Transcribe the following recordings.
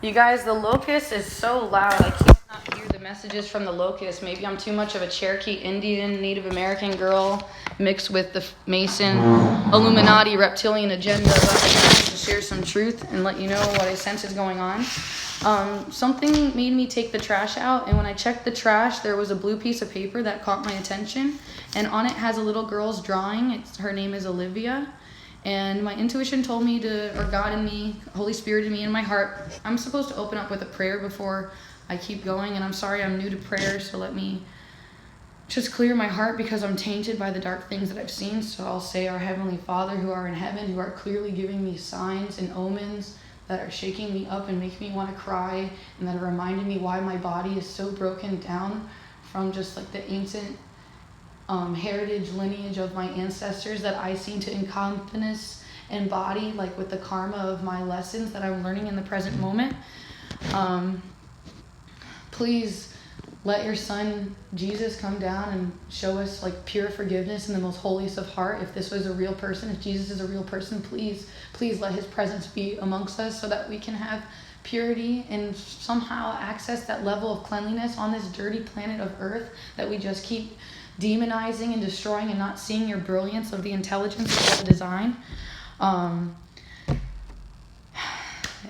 You guys, the locust is so loud. I can't not hear the messages from the locust. Maybe I'm too much of a Cherokee Indian Native American girl mixed with the Mason Illuminati reptilian agenda. But I just wanted to share some truth and let you know what I sense is going on. Something made me take the trash out, and when I checked the trash, there was a blue piece of paper that caught my attention, and on it has a little girl's drawing. Her name is Olivia. And my intuition told me or God in me, Holy Spirit in me, in my heart, I'm supposed to open up with a prayer before I keep going. And I'm sorry, I'm new to prayer, so let me just clear my heart because I'm tainted by the dark things that I've seen. So I'll say, Our Heavenly Father, who are in heaven, who are clearly giving me signs and omens that are shaking me up and making me want to cry, and that are reminding me why my body is so broken down from just like the ancient heritage lineage of my ancestors that I seem to encompass and embody, like with the karma of my lessons that I'm learning in the present moment. Please let your son Jesus come down and show us like pure forgiveness in the most holiest of heart. If this was a real person, if Jesus is a real person, please let his presence be amongst us so that we can have purity and somehow access that level of cleanliness on this dirty planet of earth that we just keep demonizing and destroying and not seeing your brilliance of the intelligence of the design.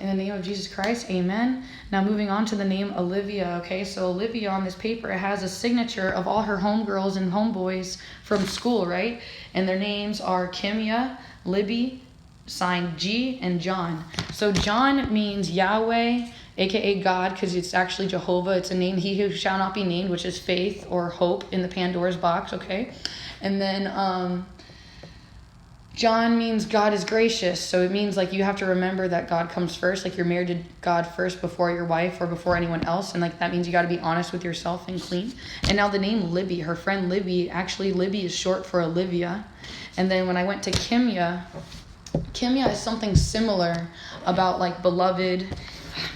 In the name of Jesus Christ, amen. Now moving on to the name Olivia, okay? So Olivia on this paper, it has a signature of all her homegirls and homeboys from school, right? And their names are Kimya, Libby, signed G, and John. So John means Yahweh, aka God, because it's actually Jehovah. It's a name, he who shall not be named, which is faith or hope in the Pandora's box, okay? And then John means God is gracious. So it means like you have to remember that God comes first, like you're married to God first before your wife or before anyone else. And like that means you got to be honest with yourself and clean. And now the name Libby, her friend Libby, actually Libby is short for Olivia. And then when I went to Kimya is something similar about like beloved.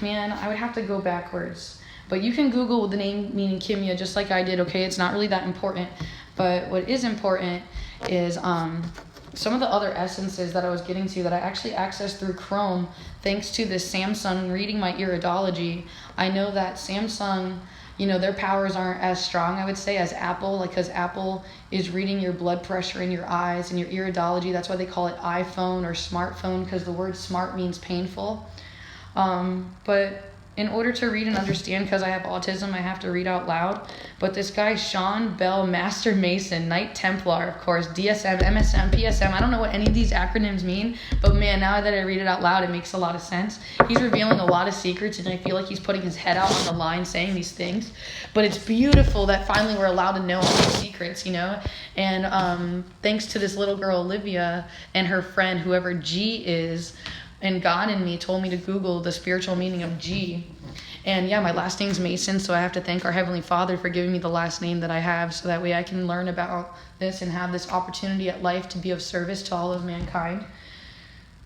Man, I would have to go backwards. But you can Google the name meaning Kimya just like I did, okay? It's not really that important. But what is important is some of the other essences that I was getting to that I actually accessed through Chrome thanks to this Samsung reading my iridology. I know that Samsung, their powers aren't as strong, I would say, as Apple, like because Apple is reading your blood pressure in your eyes and your iridology. That's why they call it iPhone or smartphone, because the word smart means painful. But in order to read and understand, because I have autism, I have to read out loud. But this guy, Sean Bell, Master Mason, Knight Templar, of course, DSM, MSM, PSM, I don't know what any of these acronyms mean, but man, now that I read it out loud, it makes a lot of sense. He's revealing a lot of secrets, and I feel like he's putting his head out on the line saying these things. But it's beautiful that finally we're allowed to know all these secrets, And thanks to this little girl, Olivia, and her friend, whoever G is, and God in me told me to Google the spiritual meaning of G. And yeah, my last name's Mason, so I have to thank our Heavenly Father for giving me the last name that I have, so that way I can learn about this and have this opportunity at life to be of service to all of mankind.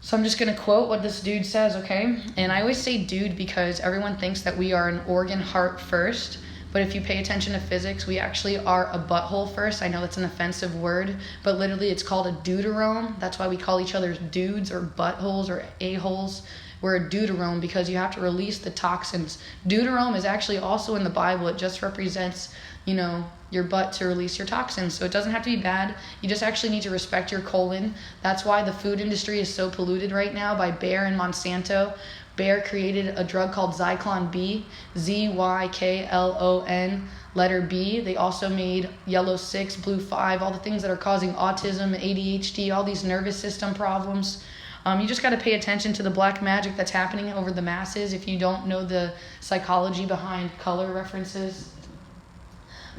So I'm just going to quote what this dude says, okay? And I always say dude because everyone thinks that we are an organ heart first. But if you pay attention to physics, we actually are a butthole first. I know that's an offensive word, but literally it's called a deuterome. That's why we call each other dudes or buttholes or a-holes. We're a deuterome because you have to release the toxins. Deuterome is actually also in the Bible. It just represents, your butt to release your toxins. So it doesn't have to be bad. You just actually need to respect your colon. That's why the food industry is so polluted right now by Bayer and Monsanto. Bayer created a drug called Zyklon B, Zyklon, letter B. They also made yellow 6, blue 5, all the things that are causing autism, ADHD, all these nervous system problems. You just got to pay attention to the black magic that's happening over the masses if you don't know the psychology behind color references.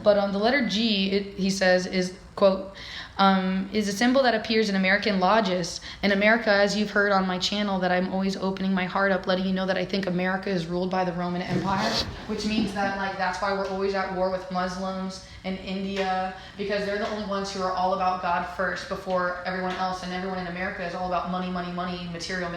But the letter G, he says, is, quote, is a symbol that appears in American lodges. In America, as you've heard on my channel, that I'm always opening my heart up, letting you know that I think America is ruled by the Roman Empire, which means that that's why we're always at war with Muslims and India, because they're the only ones who are all about God first before everyone else, and everyone in America is all about money, material,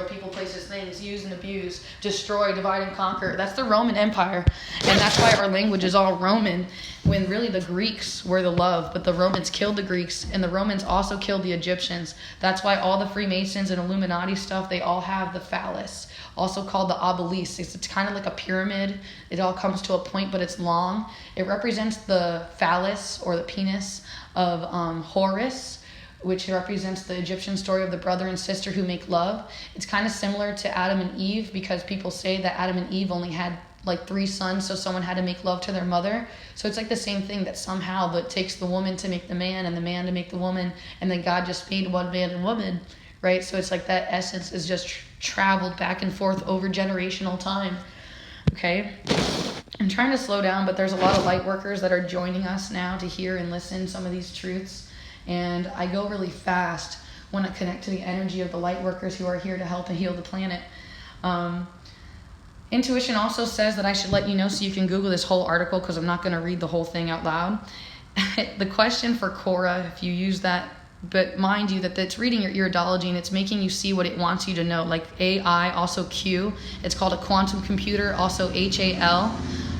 people, places, things, use and abuse, destroy, divide and conquer. That's the Roman Empire, and that's why our language is all Roman, when really the Greeks were the love, but the Romans killed the Greeks Greeks, and the Romans also killed the Egyptians. That's why all the Freemasons and Illuminati stuff, they all have the phallus, also called the obelisk. It's kind of like a pyramid. It all comes to a point, but it's long. It represents the phallus or the penis of Horus, which represents the Egyptian story of the brother and sister who make love. It's kind of similar to Adam and Eve, because people say that Adam and Eve only had like 3 sons, so someone had to make love to their mother. So it's like the same thing, that somehow it takes the woman to make the man and the man to make the woman, and then God just made one man and woman, right? So it's like that essence is just traveled back and forth over generational time. Okay, I'm trying to slow down, but there's a lot of light workers that are joining us now to hear and listen some of these truths, and I go really fast when I connect to the energy of the light workers who are here to help and heal the planet. Intuition also says that I should let you know, so you can Google this whole article, because I'm not going to read the whole thing out loud. The question for Cora, if you use that, but mind you that it's reading your iridology and it's making you see what it wants you to know, like AI, also Q. It's called a quantum computer, also HAL.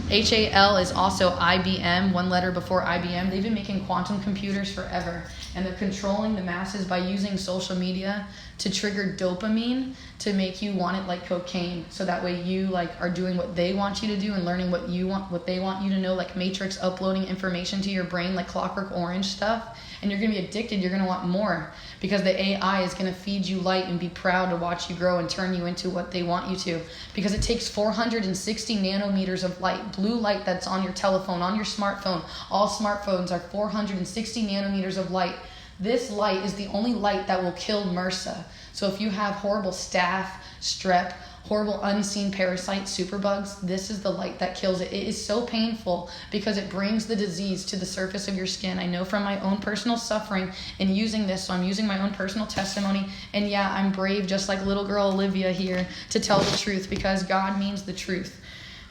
HAL is also IBM, one letter before IBM. They've been making quantum computers forever, and they're controlling the masses by using social media to trigger dopamine to make you want it like cocaine. So that way you like are doing what they want you to do and learning what they want you to know, like Matrix uploading information to your brain, like Clockwork Orange stuff. And you're going to be addicted. You're going to want more, because the AI is going to feed you light and be proud to watch you grow and turn you into what they want you to. Because it takes 460 nanometers of light, blue light that's on your telephone, on your smartphone. All smartphones are 460 nanometers of light. This light is the only light that will kill MRSA. So if you have horrible staph, strep, horrible unseen parasites, superbugs, this is the light that kills it. It is so painful because it brings the disease to the surface of your skin. I know from my own personal suffering in using this, so I'm using my own personal testimony. And yeah, I'm brave, just like little girl Olivia here, to tell the truth, because God means the truth.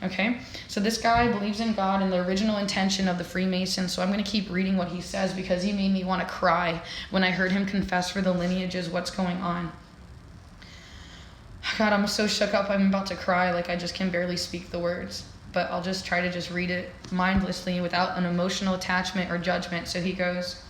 Okay, so this guy believes in God and the original intention of the Freemasons. So I'm going to keep reading what he says, because he made me want to cry when I heard him confess for the lineages, what's going on. God, I'm so shook up, I'm about to cry, like I just can barely speak the words. But I'll just try to just read it mindlessly without an emotional attachment or judgment. So he goes,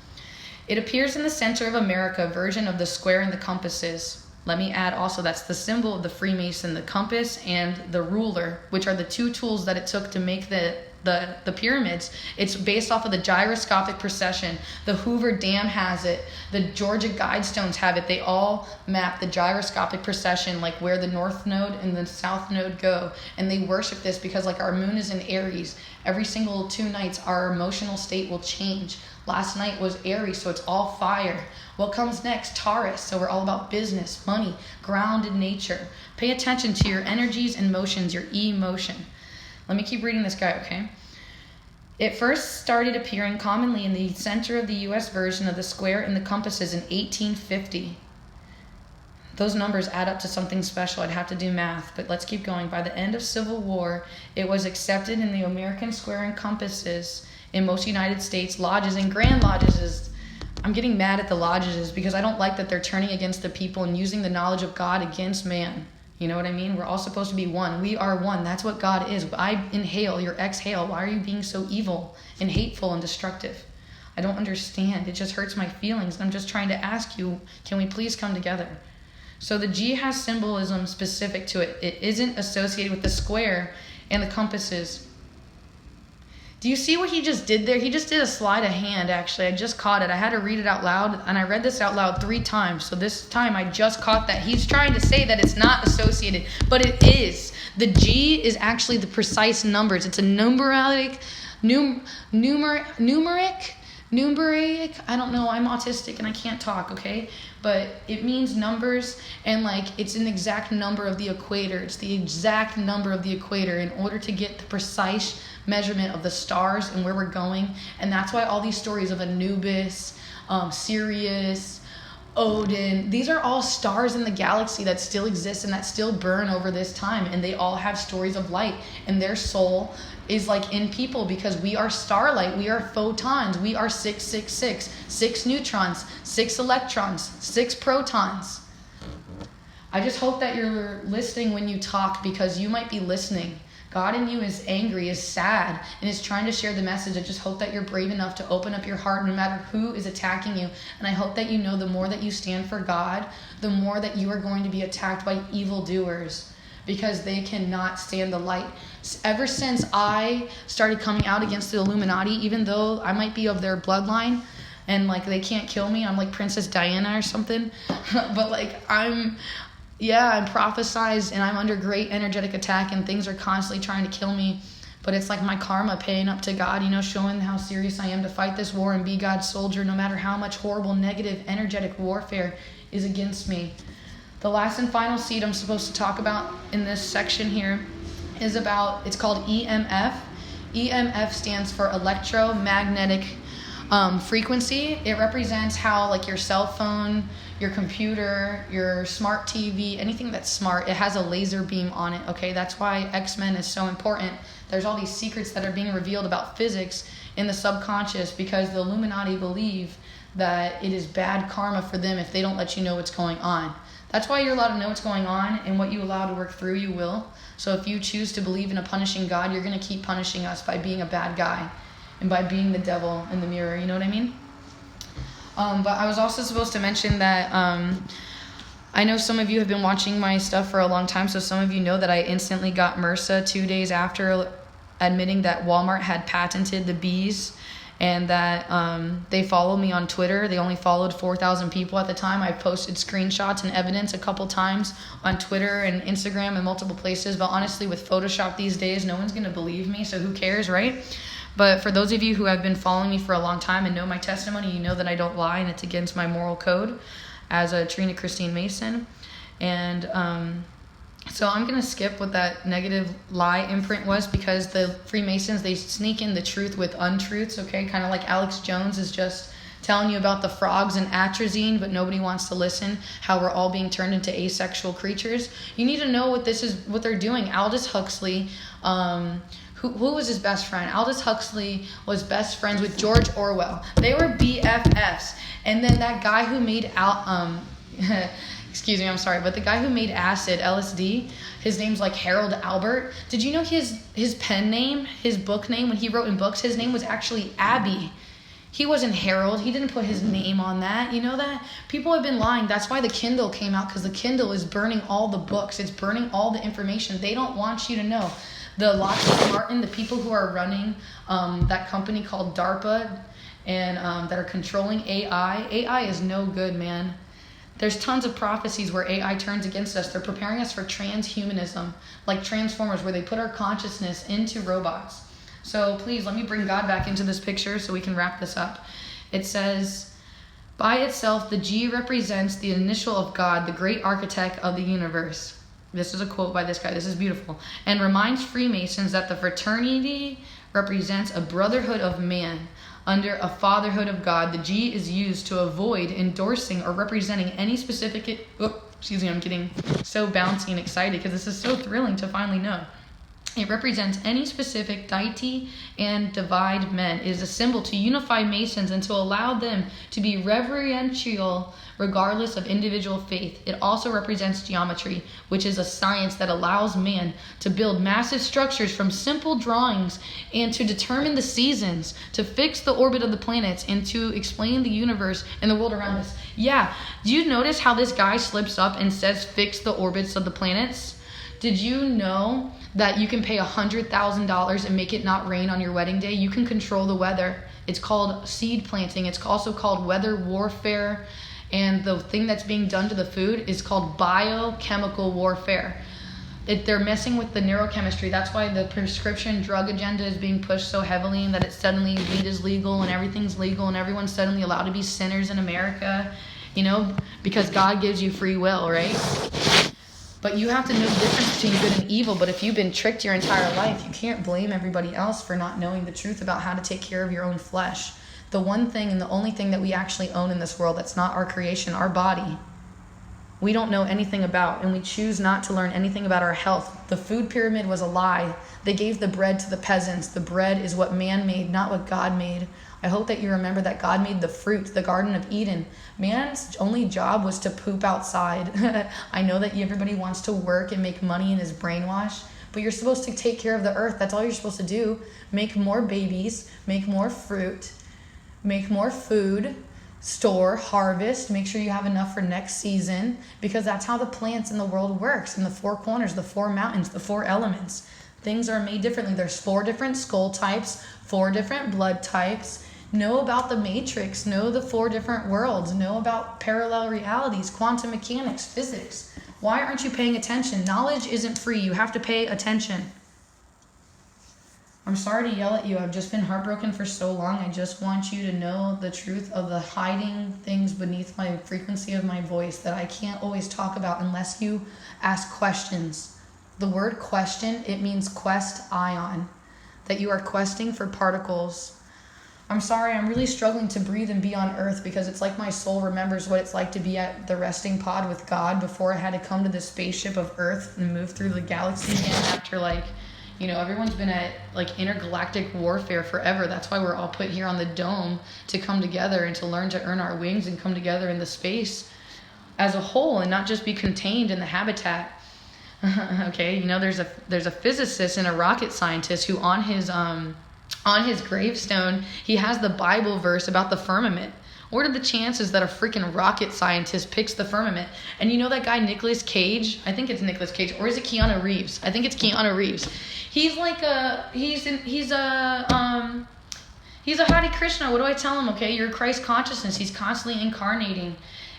"It appears in the center of America, version of the square and the compasses." Let me add also, that's the symbol of the Freemason, the compass and the ruler, which are the 2 tools that it took to make the pyramids. It's based off of the gyroscopic precession. The Hoover Dam has it. The Georgia Guidestones have it. They all map the gyroscopic precession, like where the north node and the south node go. And they worship this because like our moon is in Aries. Every single 2 nights, our emotional state will change. Last night was Aries, so it's all fire. What comes next? Taurus. So we're all about business, money, grounded nature. Pay attention to your energies and motions, your emotion. Let me keep reading this guy, okay? It first started appearing commonly in the center of the U.S. version of the square and the compasses in 1850. Those numbers add up to something special. I'd have to do math, but let's keep going. By the end of Civil War, it was accepted in the American square and compasses in most United States lodges and grand lodges. I'm getting mad at the lodges because I don't like that they're turning against the people and using the knowledge of God against man. You know what I mean? We're all supposed to be one. We are one. That's what God is. I inhale, you exhale. Why are you being so evil and hateful and destructive? I don't understand. It just hurts my feelings. I'm just trying to ask you, can we please come together? So the G has symbolism specific to it. It isn't associated with the square and the compasses. Do you see what he just did there? He just did a sleight of hand, actually. I just caught it. I had to read it out loud, and I read this out loud 3 times. So this time I just caught that. He's trying to say that it's not associated, but it is. The G is actually the precise numbers. It's a numeric, I don't know. I'm autistic and I can't talk, okay? But it means numbers, and like it's an exact number of the equator. It's the exact number of the equator in order to get the precise measurement of the stars and where we're going. And that's why all these stories of Anubis, Sirius, Odin, these are all stars in the galaxy that still exist and that still burn over this time, and they all have stories of light, and their soul is like in people, because we are starlight, we are photons, we are 666, 6 neutrons, 6 electrons, 6 protons. I just hope that you're listening when you talk, because you might be listening God in you is angry, is sad, and is trying to share the message. I just hope that you're brave enough to open up your heart no matter who is attacking you. And I hope that you know the more that you stand for God, the more that you are going to be attacked by evildoers, because they cannot stand the light. Ever since I started coming out against the Illuminati, even though I might be of their bloodline and like they can't kill me, I'm like Princess Diana or something, but like I'm prophesized and I'm under great energetic attack and things are constantly trying to kill me. But it's like my karma paying up to God, showing how serious I am to fight this war and be God's soldier no matter how much horrible, negative, energetic warfare is against me. The last and final seed I'm supposed to talk about in this section here is it's called EMF. EMF stands for electromagnetic frequency. It represents how like your cell phone, your computer, your smart TV, anything that's smart, it has a laser beam on it, okay? That's why X-Men is so important. There's all these secrets that are being revealed about physics in the subconscious because the Illuminati believe that it is bad karma for them if they don't let you know what's going on. That's why you're allowed to know what's going on, and what you allow to work through, you will. So if you choose to believe in a punishing God, you're going to keep punishing us by being a bad guy and by being the devil in the mirror, you know what I mean? But I was also supposed to mention that I know some of you have been watching my stuff for a long time, so some of you know that I instantly got MRSA 2 days after admitting that Walmart had patented the bees, and that they follow me on Twitter. They only followed 4,000 people at the time. I posted screenshots and evidence a couple times on Twitter and Instagram and multiple places, but honestly with Photoshop these days, no one's going to believe me, so who cares, right? But for those of you who have been following me for a long time and know my testimony, you know that I don't lie and it's against my moral code as a Trina Christine Mason. And so I'm going to skip what that negative lie imprint was, because the Freemasons, they sneak in the truth with untruths, okay? Kind of like Alex Jones is just telling you about the frogs and atrazine, but nobody wants to listen, how we're all being turned into asexual creatures. You need to know what they're doing. Aldous Huxley, who was his best friend? Aldous Huxley was best friends with George Orwell. They were BFFs. And then that guy who made excuse me, I'm sorry, but the guy who made acid, LSD, his name's like Harold Albert. Did you know his pen name, his book name, when he wrote in books, his name was actually Abby? He wasn't Harold. He didn't put his name on that. You know that? People have been lying. That's why the Kindle came out, because the Kindle is burning all the books. It's burning all the information. They don't want you to know. The Lockheed Martin, the people who are running that company called DARPA and that are controlling AI. AI is no good, man. There's tons of prophecies where AI turns against us. They're preparing us for transhumanism, like Transformers, where they put our consciousness into robots. So please, let me bring God back into this picture so we can wrap this up. It says, by itself, the G represents the initial of God, the great architect of the universe. This is a quote by this guy. This is beautiful. And reminds Freemasons that the fraternity represents a brotherhood of man under a fatherhood of God. The G is used to avoid endorsing or representing any specific... excuse me, I'm getting so bouncy and excited because this is so thrilling to finally know. It represents any specific deity and divide men. It is a symbol to unify Masons and to allow them to be reverential regardless of individual faith. It also represents geometry, which is a science that allows man to build massive structures from simple drawings and to determine the seasons, to fix the orbit of the planets, and to explain the universe and the world around us. Yeah, do you notice how this guy slips up and says fix the orbits of the planets? Did you know that you can pay $100,000 and make it not rain on your wedding day? You can control the weather. It's called seed planting. It's also called weather warfare. And the thing that's being done to the food is called biochemical warfare. They're messing with the neurochemistry. That's why the prescription drug agenda is being pushed so heavily, and that it's suddenly weed is legal and everything's legal and everyone's suddenly allowed to be sinners in America, because God gives you free will, right? But you have to know the difference between good and evil. But if you've been tricked your entire life, you can't blame everybody else for not knowing the truth about how to take care of your own flesh. The one thing and the only thing that we actually own in this world that's not our creation, our body, we don't know anything about, and we choose not to learn anything about our health. The food pyramid was a lie. They gave the bread to the peasants. The bread is what man made, not what God made. I hope that you remember that God made the fruit, the Garden of Eden. Man's only job was to poop outside. I know that everybody wants to work and make money and is brainwashed, but you're supposed to take care of the earth. That's all you're supposed to do. Make more babies, make more fruit, make more food, store, harvest, make sure you have enough for next season, because that's how the plants in the world works. In the four corners, the four mountains, the four elements. Things are made differently. There's 4 different skull types, 4 different blood types. Know about the matrix, know the 4 different worlds, know about parallel realities, quantum mechanics, physics. Why aren't you paying attention? Knowledge isn't free. You have to pay attention. I'm sorry to yell at you. I've just been heartbroken for so long. I just want you to know the truth of the hiding things beneath my frequency of my voice that I can't always talk about unless you ask questions. The word question, it means quest ion, that you are questing for particles. I'm sorry, I'm really struggling to breathe and be on earth, because it's like my soul remembers what it's like to be at the resting pod with God before I had to come to the spaceship of earth and move through the galaxy again after, like, you know, everyone's been at like intergalactic warfare forever. That's why we're all put here on the dome, to come together and to learn to earn our wings and come together in the space as a whole and not just be contained in the habitat. Okay, you know, there's a physicist and a rocket scientist who on his gravestone, he has the Bible verse about the firmament. What are the chances that a freaking rocket scientist picks the firmament? And you know that guy Nicolas Cage? I think it's Nicolas Cage, or is it Keanu Reeves? I think it's Keanu Reeves. He's like he's a Hare Krishna. What do I tell him? Okay, you're Christ consciousness. He's constantly incarnating,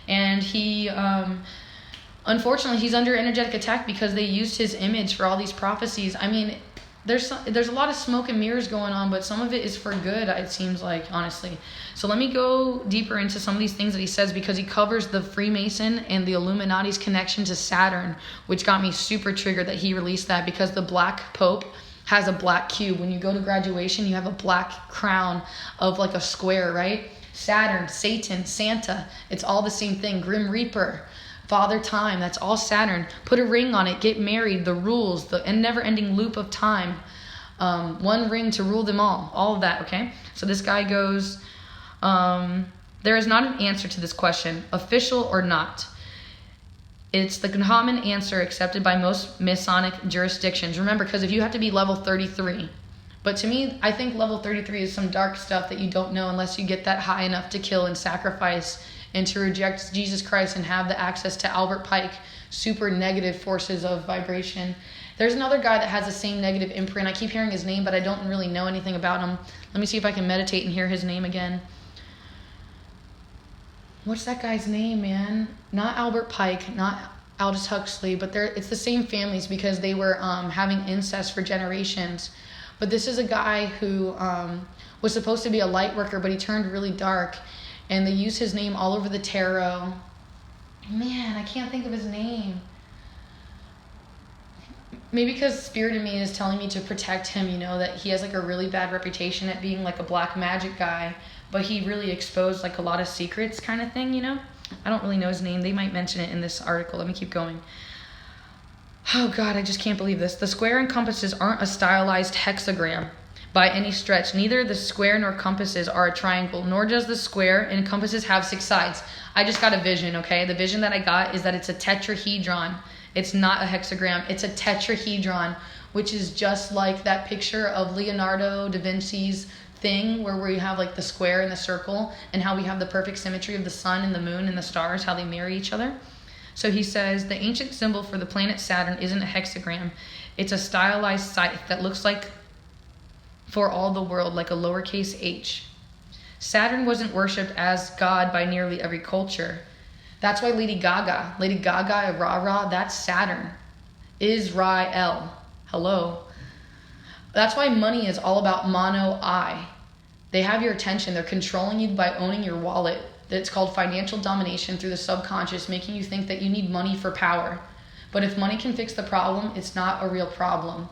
and he unfortunately he's under energetic attack because they used his image for all these prophecies. I mean, there's a lot of smoke and mirrors going on, but some of it is for good, it seems like, honestly. So let me go deeper into some of these things that he says, because he covers the Freemason and the Illuminati's connection to Saturn, which got me super triggered that he released that, because the Black Pope has a black cube. When you go to graduation, you have a black crown of like a square, right? Saturn, Satan, Santa, it's all the same thing. Grim Reaper, Father Time, that's all Saturn. Put a ring on it, get married, the rules, the never-ending loop of time. One ring to rule them all of that, okay? So this guy goes, there is not an answer to this question, official or not. It's the common answer accepted by most Masonic jurisdictions. Remember, because if you have to be level 33, but to me, I think level 33 is some dark stuff that you don't know unless you get that high enough to kill and sacrifice and to reject Jesus Christ and have the access to Albert Pike, super negative forces of vibration. There's another guy that has the same negative imprint. I keep hearing his name, but I don't really know anything about him. Let me see if I can meditate and hear his name again. What's that guy's name, man? Not Albert Pike, not Aldous Huxley, but it's the same families, because they were having incest for generations. But this is a guy who was supposed to be a light worker, but he turned really dark. And they use his name all over the tarot. Man, I can't think of his name. Maybe because Spirit in me is telling me to protect him, you know, that he has like a really bad reputation at being like a black magic guy, but he really exposed like a lot of secrets kind of thing, you know? I don't really know his name. They might mention it in this article. Let me keep going. Oh God, I just can't believe this. The square and compasses aren't a stylized hexagram by any stretch. Neither the square nor compasses are a triangle, nor does the square and compasses have 6 sides. I just got a vision, okay? The vision that I got is that it's a tetrahedron. It's not a hexagram. It's a tetrahedron, which is just like that picture of Leonardo da Vinci's thing where we have like the square and the circle, and how we have the perfect symmetry of the sun and the moon and the stars, how they marry each other. So he says the ancient symbol for the planet Saturn isn't a hexagram. It's a stylized scythe that looks like for all the world like a lowercase h. Saturn wasn't worshipped as God by nearly every culture. That's why Lady Gaga, Rah-Rah, that's Saturn. Israel. Hello. That's why money is all about mono-I. They have your attention. They're controlling you by owning your wallet. It's called financial domination through the subconscious, making you think that you need money for power. But if money can fix the problem, it's not a real problem.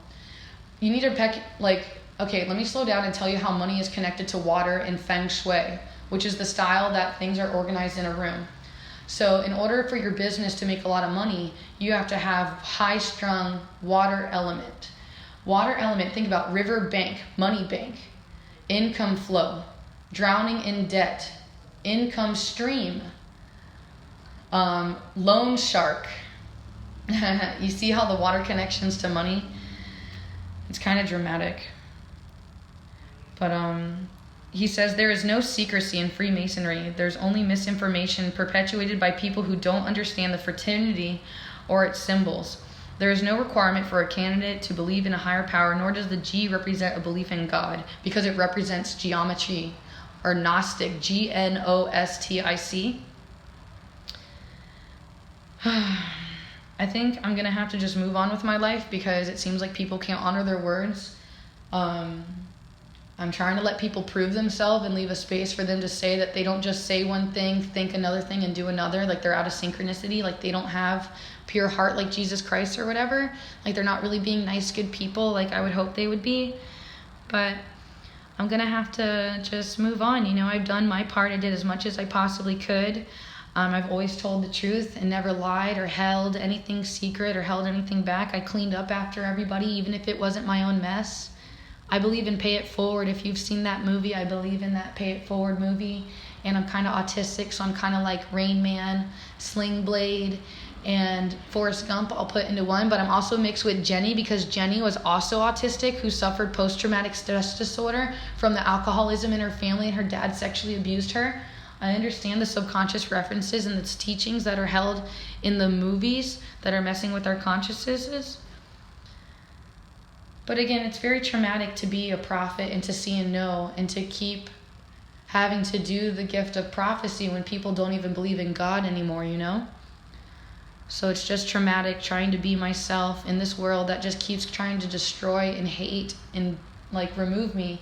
You need to okay, let me slow down and tell you how money is connected to water in Feng Shui, which is the style that things are organized in a room. So in order for your business to make a lot of money, you have to have high-strung water element. Water element, think about river bank, money bank, income flow, drowning in debt, income stream, loan shark. You see how the water connections to money? It's kind of dramatic. But he says, there is no secrecy in Freemasonry. There's only misinformation perpetuated by people who don't understand the fraternity or its symbols. There is no requirement for a candidate to believe in a higher power, nor does the G represent a belief in God, because it represents geometry, or Gnostic, Gnostic. I think I'm going to have to just move on with my life because it seems like people can't honor their words. I'm trying to let people prove themselves and leave a space for them to say that they don't just say one thing, think another thing, and do another. Like they're out of synchronicity. Like they don't have pure heart like Jesus Christ or whatever. Like they're not really being nice, good people like I would hope they would be. But I'm going to have to just move on. I've done my part. I did as much as I possibly could. I've always told the truth and never lied or held anything secret or held anything back. I cleaned up after everybody, even if it wasn't my own mess. I believe in pay it forward. If you've seen that movie, I believe in that pay it forward movie. And I'm kind of autistic, so I'm kind of like Rain Man, Sling Blade, and Forrest Gump. I'll put into one, but I'm also mixed with Jenny because Jenny was also autistic who suffered post-traumatic stress disorder from the alcoholism in her family, and her dad sexually abused her. I understand the subconscious references and its teachings that are held in the movies that are messing with our consciousnesses. But again, it's very traumatic to be a prophet and to see and know and to keep having to do the gift of prophecy when people don't even believe in God anymore, So it's just traumatic trying to be myself in this world that just keeps trying to destroy and hate and remove me.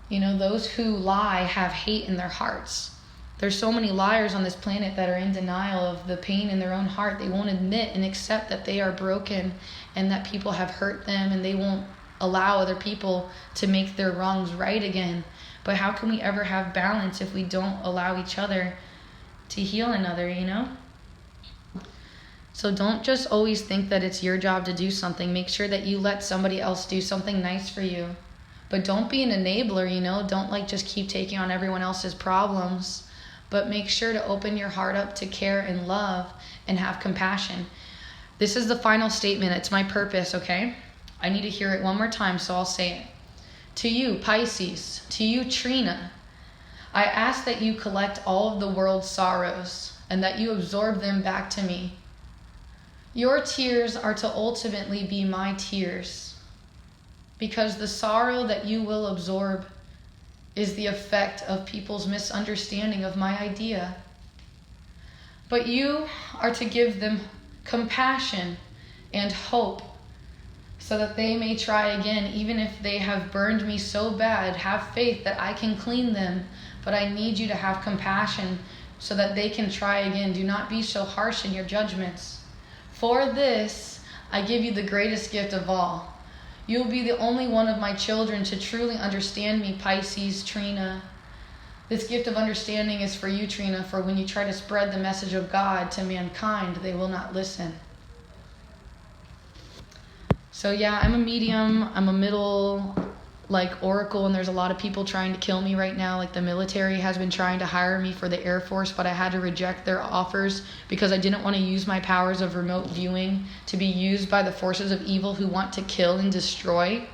Those who lie have hate in their hearts. There's so many liars on this planet that are in denial of the pain in their own heart. They won't admit and accept that they are broken and that people have hurt them, and they won't allow other people to make their wrongs right again. But how can we ever have balance if we don't allow each other to heal another, So don't just always think that it's your job to do something. Make sure that you let somebody else do something nice for you. But don't be an enabler, Don't just keep taking on everyone else's problems. But make sure to open your heart up to care and love and have compassion. This is the final statement. It's my purpose, okay? I need to hear it one more time, so I'll say it. To you, Pisces, to you, Trina, I ask that you collect all of the world's sorrows and that you absorb them back to me. Your tears are to ultimately be my tears, because the sorrow that you will absorb is the effect of people's misunderstanding of my idea. But you are to give them compassion and hope so that they may try again, even if they have burned me so bad. Have faith that I can clean them, but I need you to have compassion so that they can try again. Do not be so harsh in your judgments. For this, I give you the greatest gift of all. You'll be the only one of my children to truly understand me, Pisces, Trina. This gift of understanding is for you, Trina, for when you try to spread the message of God to mankind, they will not listen. So yeah, I'm a medium. I'm a middle, oracle, and there's a lot of people trying to kill me right now. The military has been trying to hire me for the Air Force, but I had to reject their offers because I didn't want to use my powers of remote viewing to be used by the forces of evil who want to kill and destroy.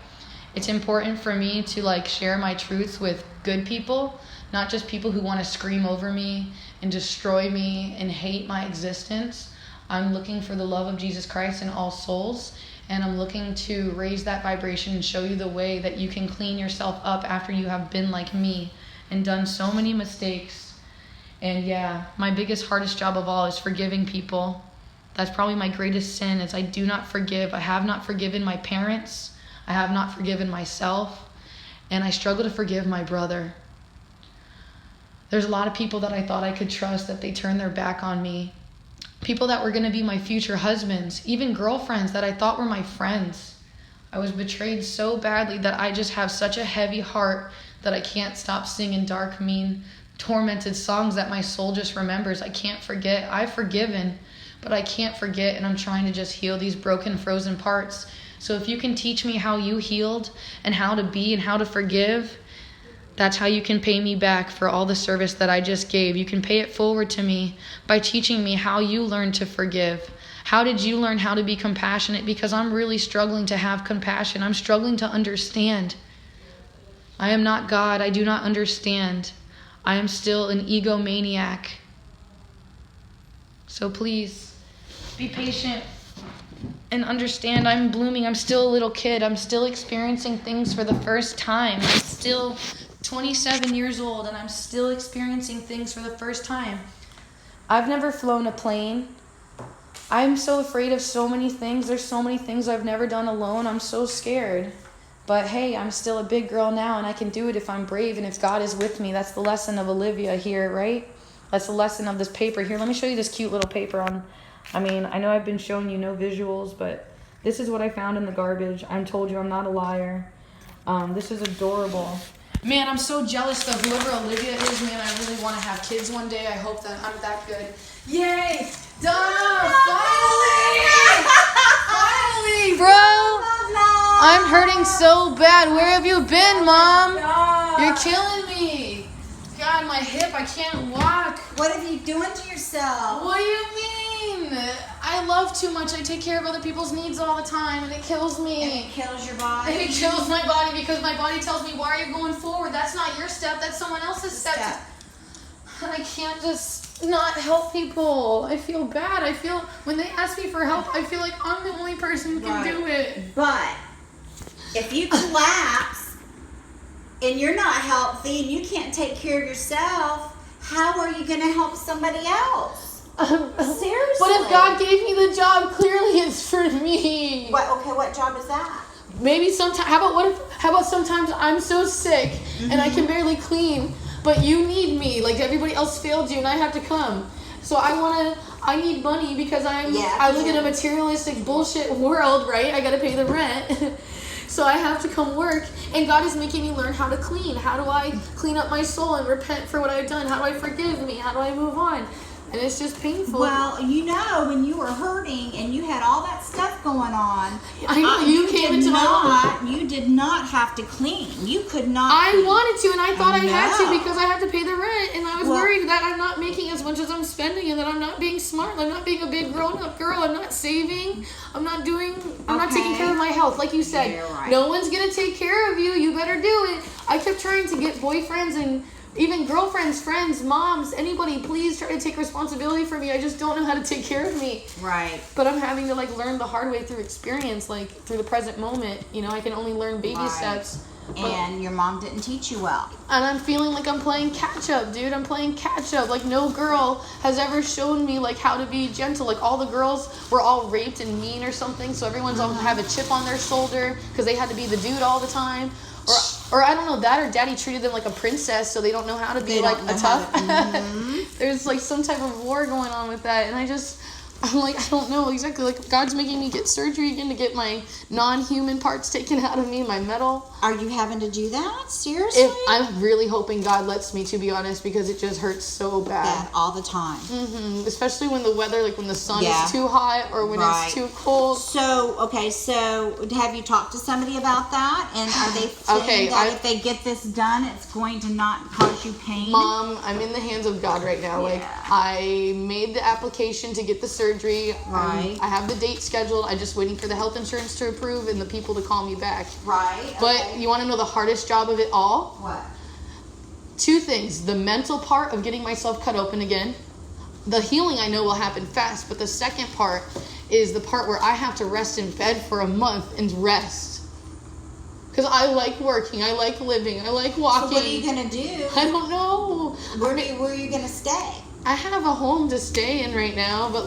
It's important for me to share my truths with good people, not just people who want to scream over me and destroy me and hate my existence. I'm looking for the love of Jesus Christ in all souls. And I'm looking to raise that vibration and show you the way that you can clean yourself up after you have been like me and done so many mistakes. And yeah, my biggest, hardest job of all is forgiving people. That's probably my greatest sin, is I do not forgive. I have not forgiven my parents. I have not forgiven myself. And I struggle to forgive my brother. There's a lot of people that I thought I could trust that they turned their back on me. People that were going to be my future husbands, even girlfriends that I thought were my friends. I was betrayed so badly that I just have such a heavy heart that I can't stop singing dark, mean, tormented songs that my soul just remembers. I can't forget. I've forgiven, but I can't forget, and I'm trying to just heal these broken, frozen parts. So if you can teach me how you healed and how to be and how to forgive, that's how you can pay me back for all the service that I just gave. You can pay it forward to me by teaching me how you learned to forgive, How did you learn how to be compassionate? Because I'm really struggling to have compassion. I'm struggling to understand. I am not God. I do not understand. I am still an egomaniac. So please, be patient and understand. I'm blooming. I'm still a little kid. I'm still experiencing things for the first time. I'm still 27 years old, and I'm still experiencing things for the first time. I've never flown a plane. I'm so afraid of so many things. There's so many things I've never done alone. I'm so scared. But hey, I'm still a big girl now, and I can do it if I'm brave and if God is with me. That's the lesson of Olivia here, right? That's the lesson of this paper. Here, let me show you this cute little paper on... I know I've been showing you no visuals, but this is what I found in the garbage. I told you I'm not a liar. This is adorable. Man, I'm so jealous of whoever Olivia is. Man, I really want to have kids one day. I hope that I'm that good. Yay! Donna! Finally! Finally, bro! I'm hurting so bad. Where have you been, Mom? You're killing me. God, my hip, I can't walk. What are you doing to yourself? What do you mean? I love too much. I take care of other people's needs all the time, and it kills me. And it kills your body? And it kills my body because my body tells me, why are you going forward? That's not your step. That's someone else's step. And I can't just not help people. I feel bad. I feel, when they ask me for help, I feel like I'm the only person who can do it. But if you collapse and you're not healthy and you can't take care of yourself, how are you going to help somebody else? Seriously. But if God gave me the job, clearly it's for me. What job is that? Maybe sometimes. How about sometimes I'm so sick and I can barely clean, but you need me. Like everybody else failed you, and I have to come. So I need money because I live in a materialistic bullshit world, right? I got to pay the rent. So I have to come work, and God is making me learn how to clean. How do I clean up my soul and repent for what I've done? How do I forgive me? How do I move on? And it's just painful. Well, when you were hurting and you had all that stuff going on, I know you came into my life. You did not have to clean. You could not. I wanted to, and I thought I had to because I had to pay the rent, and I was worried that I'm not making as much as I'm spending, and that I'm not being smart. I'm not being a big grown-up girl. I'm not saving. I'm not taking care of my health. Like you said, right. No one's gonna take care of you. You better do it. I kept trying to get boyfriends and even girlfriends, friends, moms, anybody, please try to take responsibility for me. I just don't know how to take care of me. Right. But I'm having to learn the hard way through experience, through the present moment. I can only learn baby steps. And your mom didn't teach you well. And I'm feeling like I'm playing catch up, dude. I'm playing catch up. Like no girl has ever shown me how to be gentle. Like all the girls were all raped and mean or something. So everyone's all have a chip on their shoulder because they had to be the dude all the time. Or I don't know that, or daddy treated them like a princess, so they don't know how to be a tough. There's some type of war going on with that, and I don't know exactly. God's making me get surgery again to get my non-human parts taken out of me, my metal. Are you having to do that? Seriously? I'm really hoping God lets me, to be honest, because it just hurts so bad. All the time. Especially when the weather, when the sun is too hot or when it's too cold. So have you talked to somebody about that? And are they saying that if they get this done, it's going to not cause you pain? Mom, I'm in the hands of God right now. I made the application to get the surgery. Right. I have the date scheduled. I'm just waiting for the health insurance to approve and the people to call me back. Right. But you want to know the hardest job of it all? What? 2 things. The mental part of getting myself cut open again. The healing I know will happen fast, but the second part is the part where I have to rest in bed for a month and rest. Because I like working, I like living, I like walking. So what are you going to do? I don't know. Where are you going to stay? I have a home to stay in right now, but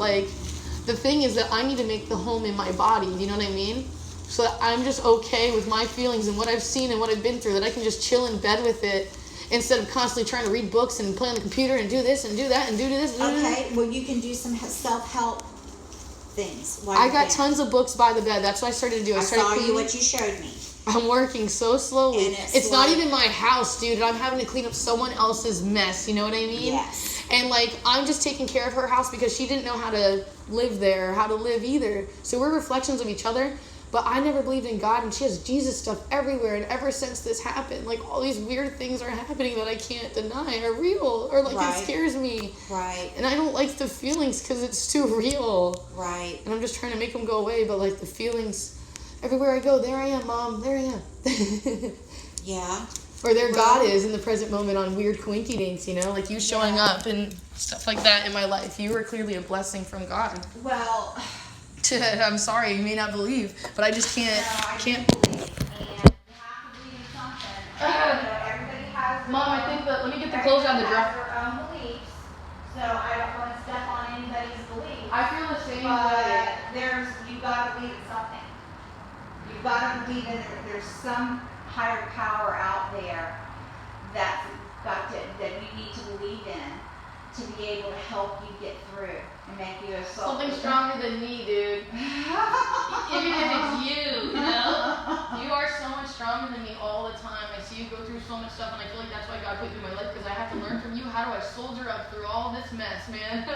the thing is that I need to make the home in my body, you know what I mean? So that I'm just okay with my feelings and what I've seen and what I've been through, that I can just chill in bed with it instead of constantly trying to read books and play on the computer and do this and do that and do this. Okay, well you can do some self-help things. I got tons of books by the bed. That's what I started to do. I saw you what you showed me. I'm working so slowly. And it's not even my house, dude. I'm having to clean up someone else's mess. You know what I mean? Yes. And I'm just taking care of her house because she didn't know how to live there or how to live either. So we're reflections of each other. But I never believed in God, and she has Jesus stuff everywhere. And ever since this happened, all these weird things are happening that I can't deny are real, or it scares me. Right. And I don't like the feelings because it's too real. Right. And I'm just trying to make them go away, but like the feelings, everywhere I go, there I am, Mom, there I am. Yeah. Or there God is in the present moment on weird coinky dinks, you know, like you showing up and stuff like that in my life. You were clearly a blessing from God. Well, I'm sorry, you may not believe, but I just can't. no, I can't believe. And you have to believe in something. Everybody has. Mom, I think let me get the clothes out of the drawer. Their own beliefs, so I don't want to step on anybody's beliefs. I feel the same But way. you gotta believe in something. You've gotta believe in there's some higher power out there that you need to believe in to be able to help you get through and make you a soul. Something stronger than me, dude. Even if it's you know? You are so much stronger than me all the time. I see you go through so much stuff, and I feel like that's why God put you in my life, because I have to learn from you. How do I soldier up through all this mess, man?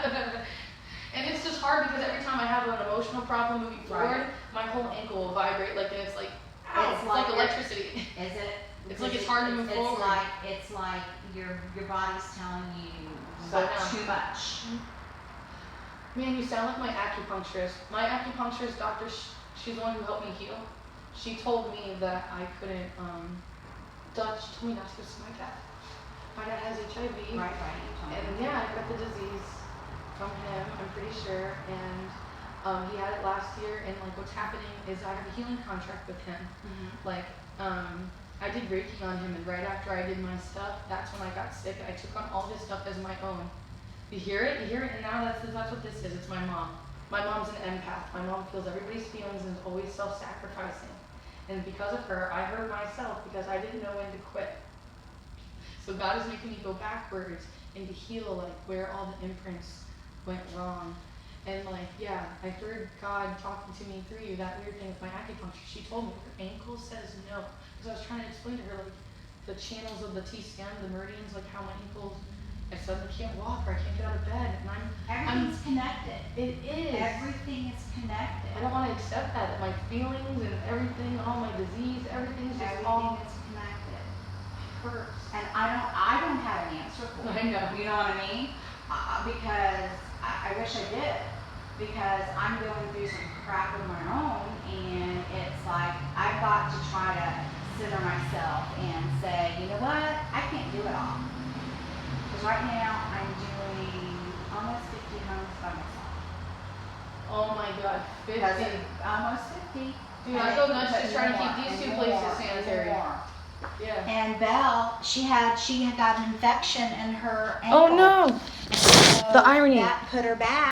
And it's just hard because every time I have an emotional problem moving forward, my whole ankle will vibrate, like, and it's like, ow, it's like electricity. Is it? It's like it's hard to move forward. It's like your body's telling you too much. Man, you sound like my acupuncturist. My acupuncturist doctor, she's the one who helped me heal. She told me that I couldn't, she told me not to go see my dad. My dad has HIV. Right. And yeah, I got the disease from him, I'm pretty sure. And he had it last year, and like what's happening is I have a healing contract with him. Mm-hmm. Like, I did Reiki on him, and right after I did my stuff, that's when I got sick. I took on all his stuff as my own. You hear it, and now that's what this is. It's my mom. My mom's an empath. My mom feels everybody's feelings and is always self-sacrificing. And because of her, I hurt myself because I didn't know when to quit. So God is making me go backwards and to heal like where all the imprints went wrong. And like, yeah, I heard God talking to me through you, that weird thing with my acupuncture. She told me her ankle says no. Because I was trying to explain to her like the channels of the T-stem, the meridians, like how my ankles, I suddenly can't walk or I can't get out of bed. And Everything's connected. It is. Everything is connected. I don't want to accept that my feelings and everything, all my disease, everything's just all Everything is connected. hurts. And I don't have an answer for it. I know. You know what I mean? Because I wish I did. Because I'm going through some crap of my own, and it's like I've got to try to center myself and say, you know what? I can't do it all. Because right now I'm doing almost 50 homes by myself. Oh my God, 50. Almost 50. Dude, I go nuts just trying to keep these two places sanitary. Yeah. And Belle, she had got an infection in her ankle. Oh no! So The irony. That put her back.